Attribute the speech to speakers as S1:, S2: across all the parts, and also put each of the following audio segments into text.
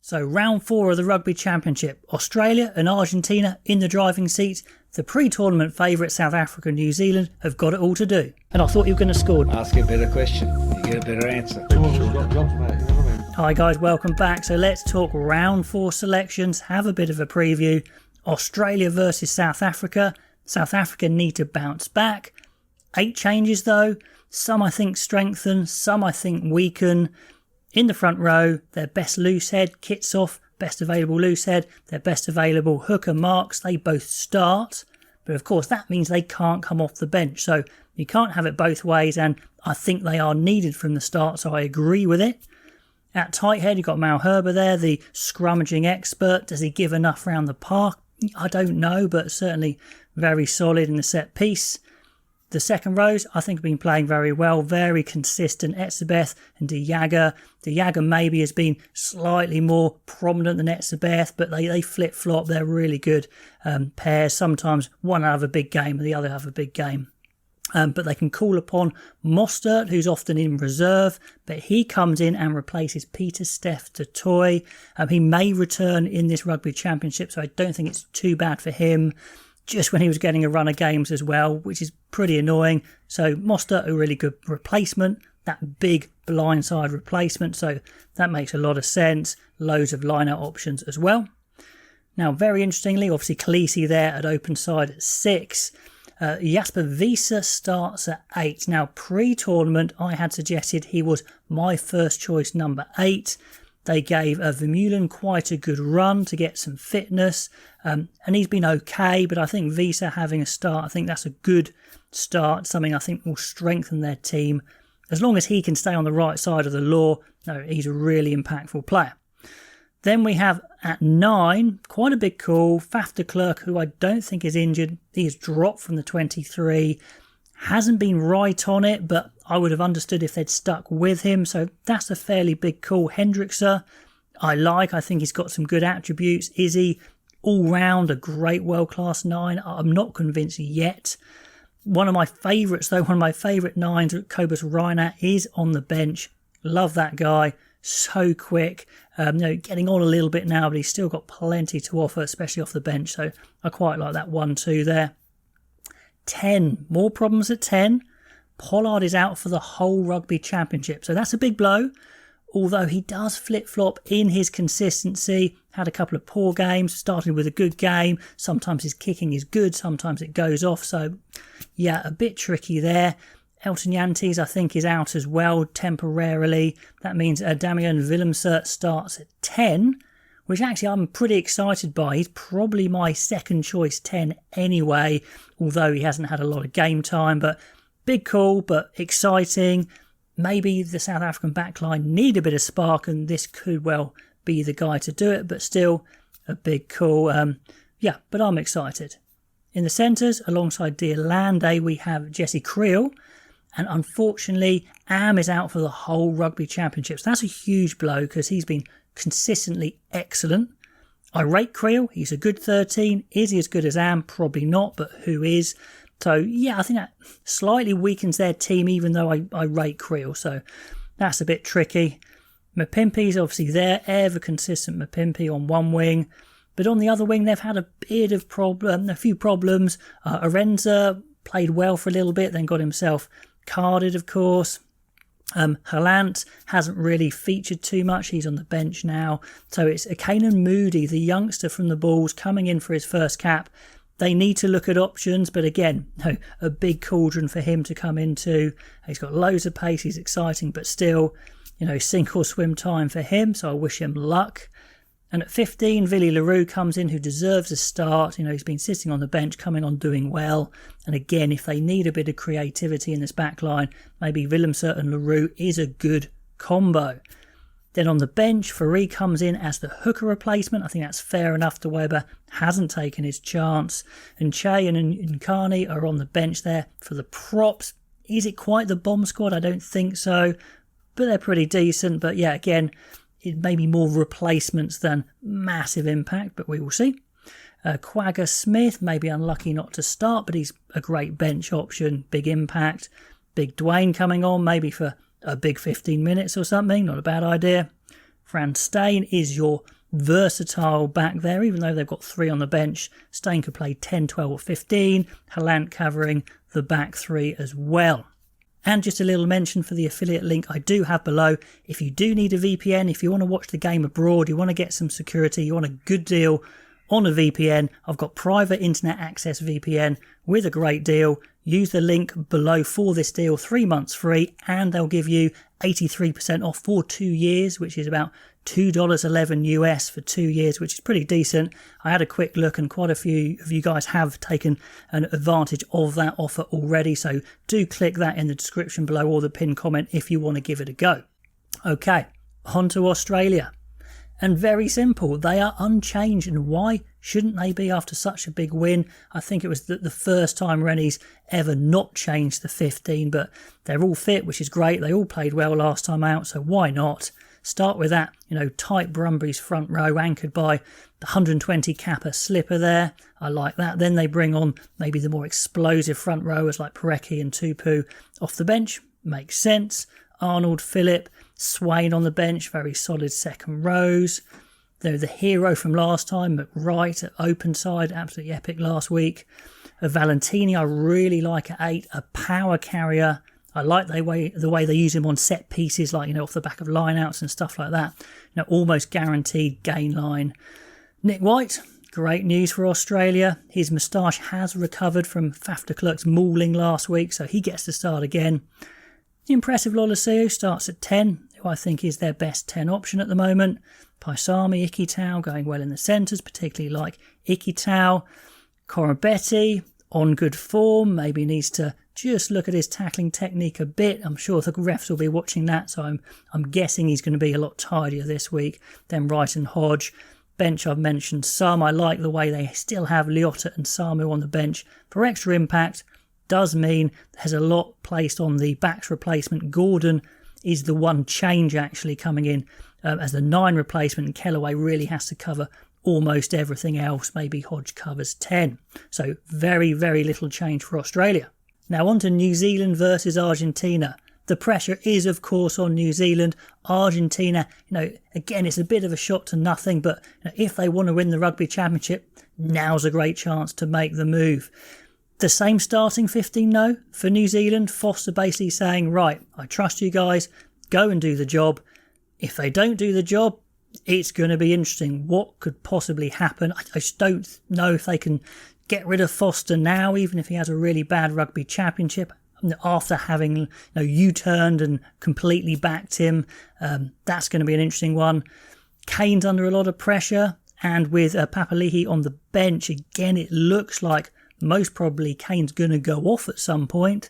S1: So round 4 of the Rugby Championship. Australia and Argentina in the driving seat. The pre-tournament favourite South Africa and New Zealand have got it all to do. And I thought you were going to score.
S2: Ask a better question, you get a better answer.
S1: Hi guys, welcome back. So let's talk round 4 selections, have a bit of a preview. Australia versus South Africa. South Africa need to bounce back. 8 changes though. Some I think strengthen, some I think weaken. In the front row, their best loose head, Kitsoff, best available loose head, their best available hooker, Marks, they both start. But of course, that means they can't come off the bench. So you can't have it both ways, and I think they are needed from the start, so I agree with it. At tight head, you've got Malherbe there, the scrummaging expert. Does he give enough round the park? I don't know, but certainly very solid in the set piece. The second rows, I think, have been playing very well, very consistent. Etzebeth and De Jager. De Jager maybe has been slightly more prominent than Etzebeth, but they flip-flop. They're really good pairs. Sometimes one will have a big game and the other have a big game. But they can call upon Mostert, who's often in reserve, but he comes in and replaces Peter Steph du Toit. He may return in this Rugby Championship, so I don't think it's too bad for him. Just when he was getting a run of games as well, which is pretty annoying. So Mostert, a really good replacement, that big blindside replacement, so that makes a lot of sense. Loads of line-out options as well. Now, very interestingly, obviously Khaleesi there at open side at 6. Jasper Wiese starts at 8. Now, pre-tournament, I had suggested he was my first choice number 8. They gave Vermeulen quite a good run to get some fitness, and he's been okay, but I think Wiese having a start, I think that's a good start, something I think will strengthen their team. As long as he can stay on the right side of the law, no, he's a really impactful player. Then we have at 9, quite a big call, Faf de Klerk, who I don't think is injured. He has dropped from the 23. Hasn't been right on it, but I would have understood if they'd stuck with him. So that's a fairly big call. Hendrickse, I think he's got some good attributes. Is he all round a great world-class 9? I'm not convinced yet. One of my favourites, though, one of my favourite 9s, Cobus Reiner, is on the bench. Love that guy. So quick. Getting on a little bit now, but he's still got plenty to offer, especially off the bench. So I quite like that 1-2 there. 10. More problems at 10. Pollard is out for the whole Rugby Championship. So that's a big blow. Although he does flip-flop in his consistency. Had a couple of poor games. Started with a good game. Sometimes his kicking is good. Sometimes it goes off. So, yeah, a bit tricky there. Elton Jantes, I think, is out as well temporarily. That means Damian Willemse starts at 10. Which actually I'm pretty excited by. He's probably my second choice 10 anyway, although he hasn't had a lot of game time. But big call, but exciting. Maybe the South African backline need a bit of spark, and this could well be the guy to do it, but still a big call. But I'm excited. In the centres, alongside Deolande, we have Jesse Creel. And unfortunately, Am is out for the whole Rugby Championship. So that's a huge blow because he's been consistently excellent. I rate Creel. He's a good 13. Is he as good as Am? Probably not, but who is? So, yeah, I think that slightly weakens their team, even though I rate Creel. So that's a bit tricky. Mapimpi's obviously there. Ever consistent Mapimpi on one wing. But on the other wing, they've had a few problems. Arenza played well for a little bit, then got himself carded, of course. Haaland hasn't really featured too much. He's on the bench now. So it's Kanan Moody, the youngster from the Bulls, coming in for his first cap. They need to look at options, but again, a big cauldron for him to come into. He's got loads of pace. He's exciting, but still, sink or swim time for him. So I wish him luck. And at 15, Villy Leroux comes in, who deserves a start. He's been sitting on the bench, coming on doing well. And again, if they need a bit of creativity in this back line, maybe Willemse and Leroux is a good combo. Then on the bench, Fourie comes in as the hooker replacement. I think that's fair enough. De Weber hasn't taken his chance. And Che and Nkani are on the bench there for the props. Is it quite the bomb squad? I don't think so. But they're pretty decent. But yeah, again, it may be more replacements than massive impact, but we will see. Quagga Smith may be unlucky not to start, but he's a great bench option, big impact. Big Dwayne coming on, maybe for a big 15 minutes or something, not a bad idea. Fran Stain is your versatile back there, even though they've got 3 on the bench. Steyn could play 10, 12 or 15. Haaland covering the back 3 as well. And just a little mention for the affiliate link I do have below. If you do need a VPN, if you want to watch the game abroad, you want to get some security, you want a good deal on a VPN, I've got Private Internet Access VPN with a great deal. Use the link below for this deal, 3 months free, and they'll give you 83% off for 2 years, which is about $2.11 US for 2 years, which is pretty decent. I had a quick look and quite a few of you guys have taken an advantage of that offer already. So do click that in the description below or the pinned comment if you want to give it a go. Okay, on to Australia. And very simple, they are unchanged. And why shouldn't they be after such a big win? I think it was the first time Rennie's ever not changed the 15, but they're all fit, which is great. They all played well last time out, so why not? Start with that, tight Brumbies front row anchored by the 120 capper slipper there. I like that. Then they bring on maybe the more explosive front rowers like Parecki and Tupu off the bench. Makes sense. Arnold, Phillip, Swain on the bench, very solid second rows. They're the hero from last time, McWright at open side, absolutely epic last week. A Valentini I really like at 8, a power carrier. I like the way they use him on set pieces, like, off the back of lineouts and stuff like that. Almost guaranteed gain line. Nick White, great news for Australia. His moustache has recovered from Faf de Klerk's mauling last week, so he gets to start again. The impressive Loloseo starts at 10, who I think is their best 10 option at the moment. Paisami, Ikitau going well in the centres, particularly like Ikitau. Corabetti on good form, maybe needs to just look at his tackling technique a bit. I'm sure the refs will be watching that, so I'm guessing he's going to be a lot tidier this week. Then Wright and Hodge. Bench I've mentioned some. I like the way they still have Liotta and Samu on the bench for extra impact. Does mean there's a lot placed on the backs replacement. Gordon is the one change actually coming in as the 9 replacement, and Kellaway really has to cover almost everything else. Maybe Hodge covers 10. So very, very little change for Australia. Now on to New Zealand versus Argentina. The pressure is, of course, on New Zealand. Argentina, again, it's a bit of a shot to nothing, but if they want to win the Rugby Championship, now's a great chance to make the move. The same starting 15, no, for New Zealand. Foster basically saying, right, I trust you guys, go and do the job. If they don't do the job, it's going to be interesting. What could possibly happen? I just don't know if they can get rid of Foster now, even if he has a really bad Rugby Championship. After having U-turned and completely backed him, that's going to be an interesting one. Kane's under a lot of pressure, and with Papali'i on the bench, again, it looks like most probably Kane's going to go off at some point.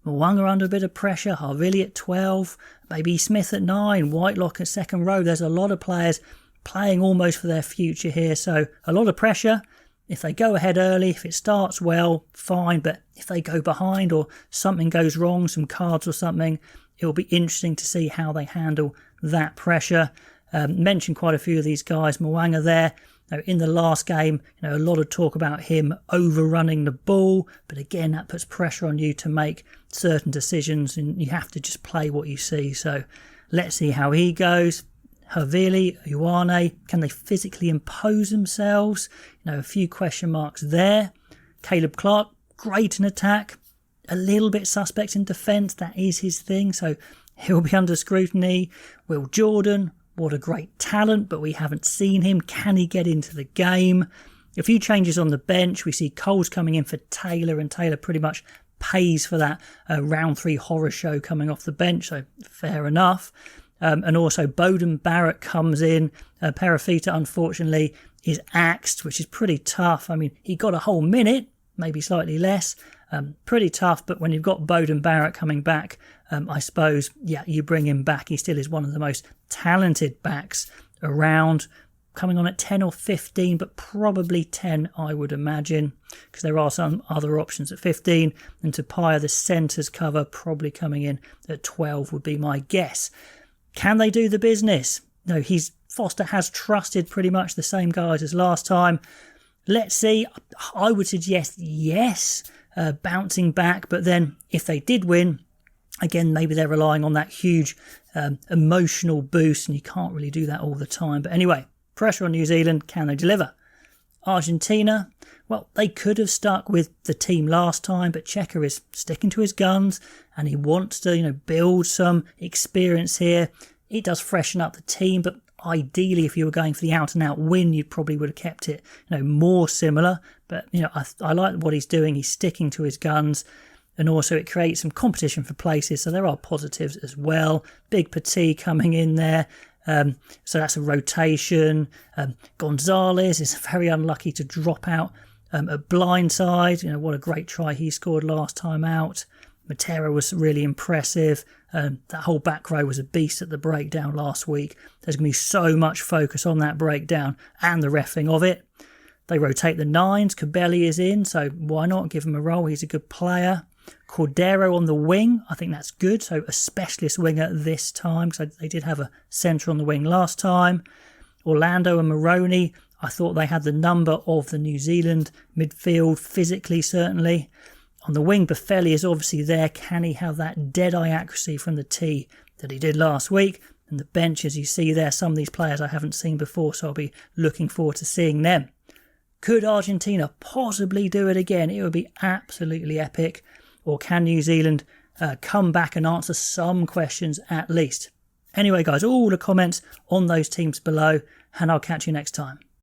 S1: Mwanga under a bit of pressure, Harvili at 12, maybe Smith at 9, Whitelock at second row. There's a lot of players playing almost for their future here, so a lot of pressure. If they go ahead early, if it starts well, fine, but if they go behind or something goes wrong, some cards or something, it will be interesting to see how they handle that pressure. Mentioned quite a few of these guys. Mwanga there. Now, in the last game, a lot of talk about him overrunning the ball, but again, that puts pressure on you to make certain decisions, and you have to just play what you see. So let's see how he goes. Havili, Ioane, can they physically impose themselves? A few question marks there. Caleb Clark, great in attack, a little bit suspect in defence. That is his thing, so he'll be under scrutiny. Will Jordan, what a great talent, but we haven't seen him. Can he get into the game? A few changes on the bench. We see Coles coming in for Taylor, and Taylor pretty much pays for that round 3 horror show coming off the bench, so fair enough. And also Bowden Barrett comes in. Perafita, unfortunately, is axed, which is pretty tough. I mean, he got a whole minute, maybe slightly less. Pretty tough, but when you've got Bowden Barrett coming back, I suppose, yeah, you bring him back. He still is one of the most talented backs around. Coming on at 10 or 15, but probably 10, I would imagine, because there are some other options at 15. And Tapia, the centres cover, probably coming in at 12 would be my guess. Can they do the business? No, Foster has trusted pretty much the same guys as last time. Let's see. I would suggest yes, bouncing back. But then if they did win, again, maybe they're relying on that huge emotional boost, and you can't really do that all the time. But anyway, Pressure on New Zealand, can they deliver? Argentina, well, they could have stuck with the team last time, but Checker is sticking to his guns and he wants to, build some experience here. It does freshen up the team, but ideally, if you were going for the out-and-out win, you probably would have kept it, more similar. But, I like what he's doing. He's sticking to his guns. And also it creates some competition for places. So there are positives as well. Big Petit coming in there. So that's a rotation. Gonzalez is very unlucky to drop out at blindside. What a great try he scored last time out. Matera was really impressive. That whole back row was a beast at the breakdown last week. There's going to be so much focus on that breakdown and the reffing of it. They rotate the nines. Cabelli is in, so why not give him a role? He's a good player. Cordero on the wing, I think that's good. So a specialist winger this time, because they did have a centre on the wing last time. Orlando and Maroney, I thought they had the number of the New Zealand midfield, physically certainly. On the wing, Buffelli is obviously there. Can he have that dead-eye accuracy from the tee that he did last week? And the bench, as you see there, some of these players I haven't seen before, so I'll be looking forward to seeing them. Could Argentina possibly do it again? It would be absolutely epic. Or can New Zealand come back and answer some questions at least? Anyway, guys, all the comments on those teams below, and I'll catch you next time.